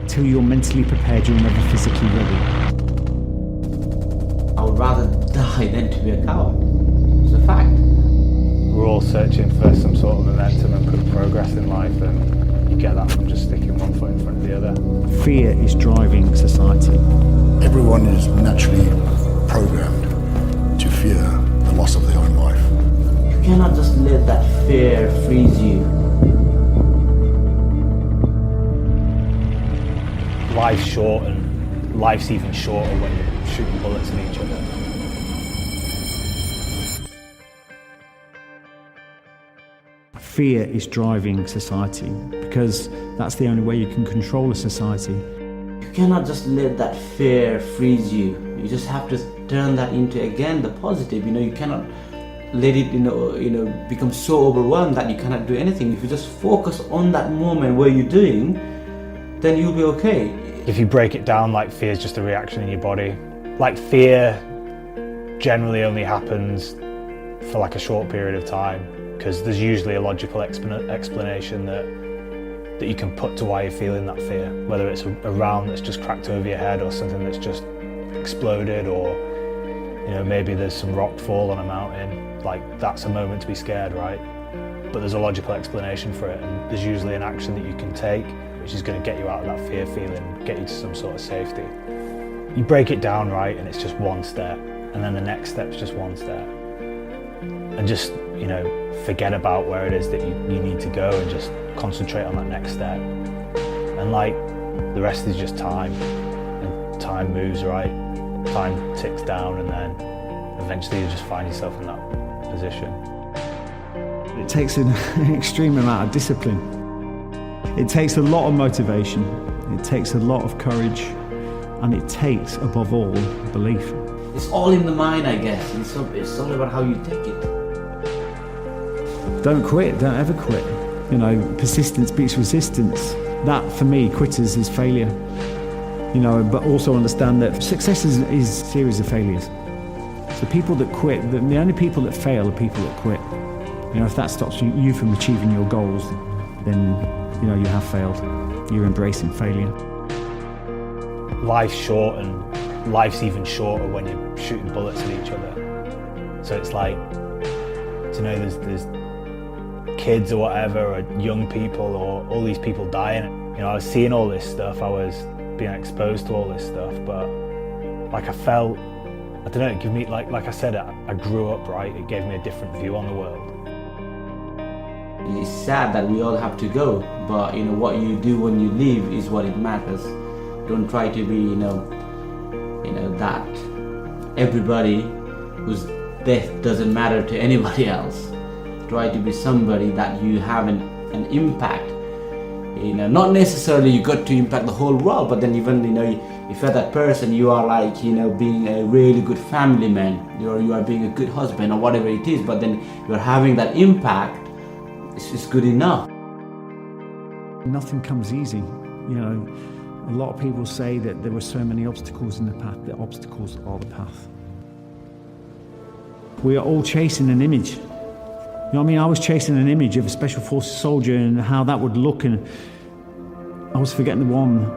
Until you're mentally prepared, you're never physically ready. I would rather die than to be a coward. It's a fact. We're all searching for some sort of momentum and good progress in life, and you get that from just sticking one foot in front of the other. Fear is driving society. Everyone is naturally programmed to fear the loss of their own life. You cannot just let that fear freeze you. Life's short, and life's even shorter when you're shooting bullets at each other. Fear is driving society because that's the only way you can control a society. You cannot just let that fear freeze you. You just have to turn that into, again, the positive. You cannot let it, become so overwhelmed that you cannot do anything. If you just focus on that moment where you're doing, then you'll be okay. If you break it down, like, fear is just a reaction in your body. Like, fear generally only happens for like a short period of time, because there's usually a logical explanation that you can put to why you're feeling that fear, whether it's a round that's just cracked over your head or something that's just exploded, or maybe there's some rock fall on a mountain. Like, that's a moment to be scared, right? But there's a logical explanation for it, and there's usually an action that you can take which is going to get you out of that fear feeling, get you to some sort of safety. You break it down, right, and it's just one step, and then the next step's just one step, and just forget about where it is that you need to go and just concentrate on that next step. And like, the rest is just time, and time moves, right? Time ticks down, and then eventually you just find yourself in that position. It takes an extreme amount of discipline. It takes a lot of motivation. It takes a lot of courage, and it takes, above all, belief. It's all in the mind, I guess. It's all about how you take it. Don't quit, don't ever quit. Persistence beats resistance. That, for me, quitters is failure. But also understand that success is a series of failures. So people that quit, the only people that fail are people that quit. If that stops you from achieving your goals, then you have failed. You're embracing failure. Life's short, and life's even shorter when you're shooting bullets at each other. So it's like, there's kids or whatever, or young people, or all these people dying. I was seeing all this stuff, I was being exposed to all this stuff, but like, I felt, I don't know, it gave me, like I said, I grew up, right? It gave me a different view on the world. It's sad that we all have to go, but what you do when you leave is what it matters. Don't try to be, that everybody whose death doesn't matter to anybody else. Try to be somebody that you have an impact. Not necessarily you got to impact the whole world, but then even, if you're that person, you are like, being a really good family man, you are being a good husband or whatever it is, but then you're having that impact. It's just good enough. Nothing comes easy. A lot of people say that there were so many obstacles in the path, that obstacles are the path. We are all chasing an image. I was chasing an image of a Special Forces soldier and how that would look, and I was forgetting the one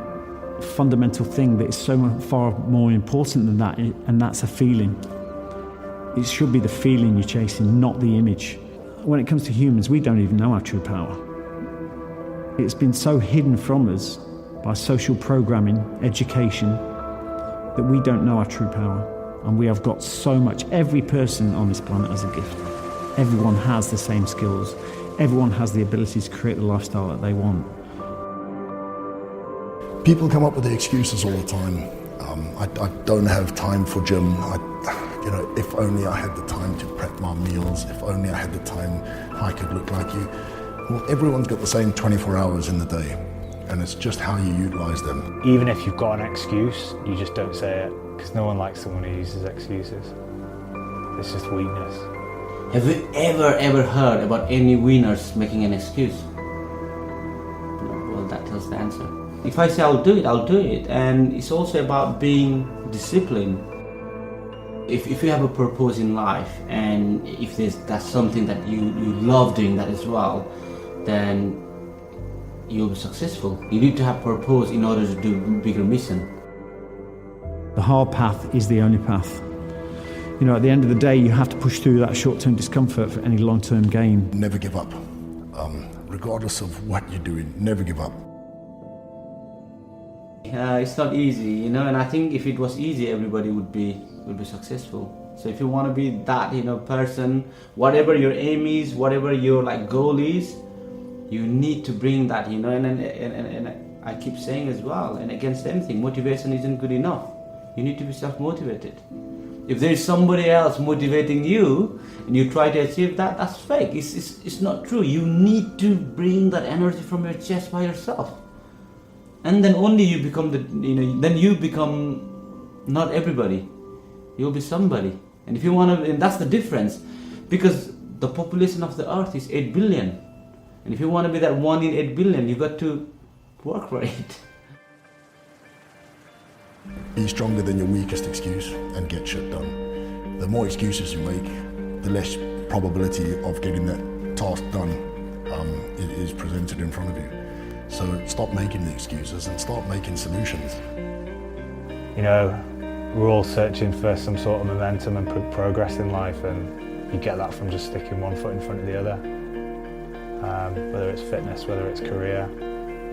fundamental thing that is so far more important than that, and that's a feeling. It should be the feeling you're chasing, not the image. When it comes to humans, we don't even know our true power. It's been so hidden from us by social programming, education, that we don't know our true power. And we have got so much. Every person on this planet has a gift. Everyone has the same skills. Everyone has the ability to create the lifestyle that they want. People come up with the excuses all the time. I don't have time for gym. If only I had the time to prep my meals, if only I had the time, I could look like you. Well, everyone's got the same 24 hours in the day, and it's just how you utilize them. Even if you've got an excuse, you just don't say it, because no one likes someone who uses excuses. It's just weakness. Have you ever heard about any winners making an excuse? Well, that tells the answer. If I say I'll do it, I'll do it. And it's also about being disciplined. If you have a purpose in life, and if that's something that you love doing that as well, then you'll be successful. You need to have purpose in order to do bigger mission. The hard path is the only path. You know, at the end of the day, you have to push through that short-term discomfort for any long-term gain. Never give up. Regardless of what you're doing, never give up. It's not easy, you know, and I think if it was easy, everybody would be successful. So if you want to be that, you know, person, whatever your aim is, whatever your like goal is, you need to bring that, you know, and I keep saying as well, and against anything, motivation isn't good enough. You need to be self-motivated. If there is somebody else motivating you and you try to achieve that, that's fake. It's not true. You need to bring that energy from your chest by yourself. And then only you become then you become not everybody. You'll be somebody. And if you want to, and that's the difference. Because the population of the earth is 8 billion. And if you want to be that 1 in 8 billion, you got to work for it. Be stronger than your weakest excuse and get shit done. The more excuses you make, the less probability of getting that task done is presented in front of you. So stop making the excuses and start making solutions. You know, we're all searching for some sort of momentum and progress in life, and you get that from just sticking one foot in front of the other. Whether it's fitness, whether it's career,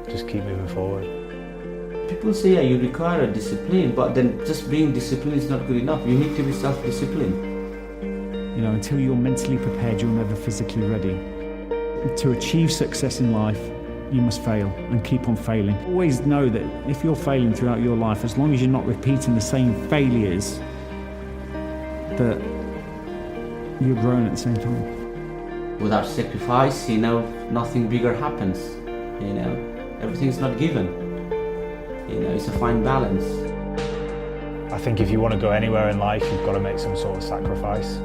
just keep moving forward. People say, yeah, you require a discipline, but then just being disciplined is not good enough. You need to be self-disciplined. You know, until you're mentally prepared, you're never physically ready. To achieve success in life, you must fail and keep on failing. Always know that if you're failing throughout your life, as long as you're not repeating the same failures, that you're growing at the same time. Without sacrifice, you know, nothing bigger happens. You know, everything's not given. You know, it's a fine balance. I think if you want to go anywhere in life, you've got to make some sort of sacrifice.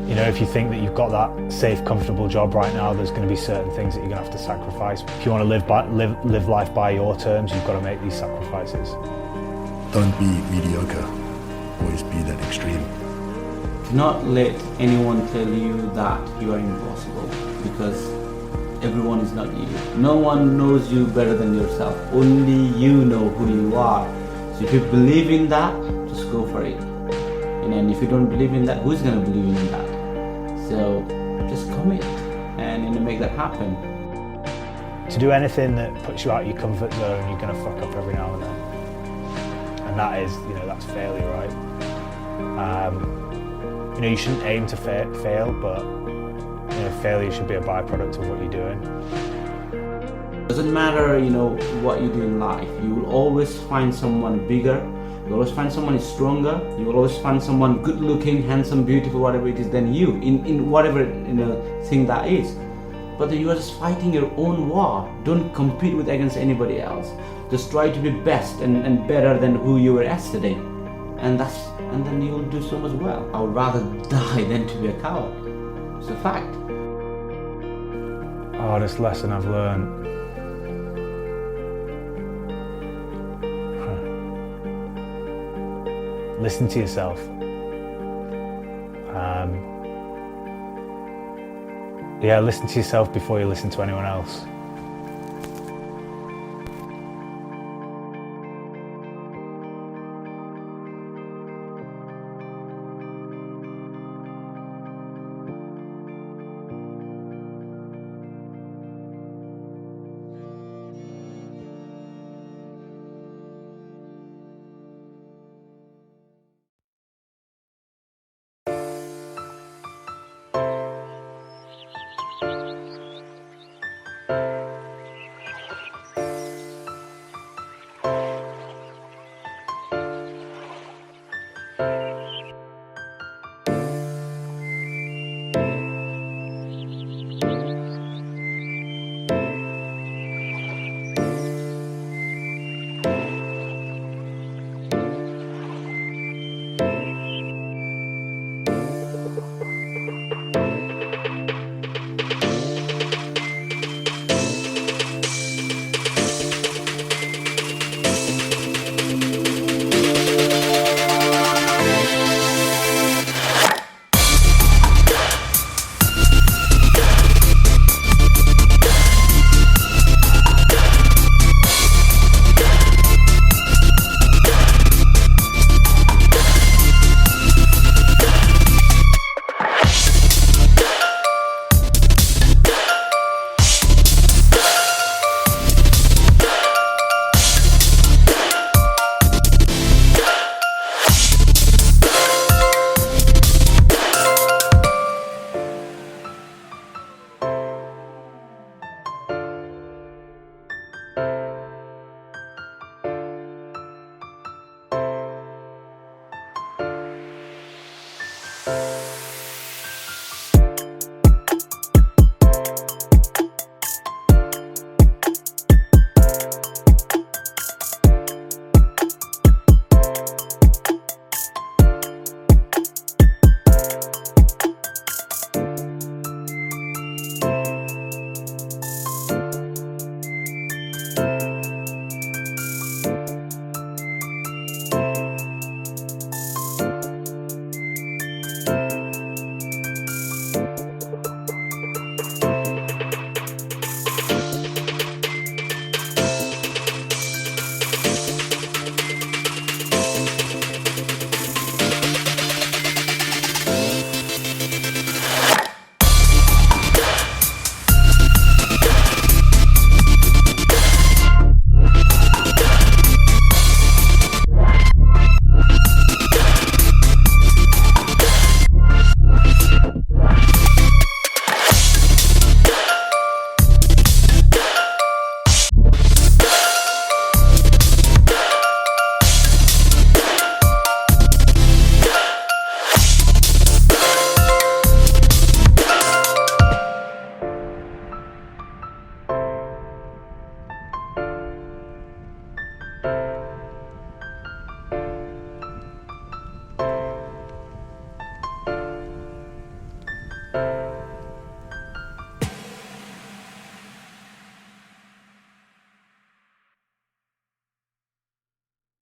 You know, if you think that you've got that safe, comfortable job right now, there's going to be certain things that you're going to have to sacrifice. If you want to live life by your terms, you've got to make these sacrifices. Don't be mediocre. Always be that extreme. Do not let anyone tell you that you are impossible, because everyone is not you. No one knows you better than yourself. Only you know who you are. So if you believe in that, just go for it. And if you don't believe in that, who's going to believe in that? So just commit and make that happen. To do anything that puts you out of your comfort zone, you're going to fuck up every now and then. And that is, you know, that's failure, right? You know, you shouldn't aim to fail, but you know, failure should be a byproduct of what you're doing. Doesn't matter, you know, what you do in life. You will always find someone bigger. You will always find someone stronger. You will always find someone good-looking, handsome, beautiful, whatever it is, than you in whatever, you know, thing that is. But you are just fighting your own war. Don't compete against anybody else. Just try to be best and better than who you were yesterday, and then you will do so much well. I would rather die than to be a coward. It's a fact. Hardest lesson I've learned. Listen to yourself. Listen to yourself before you listen to anyone else.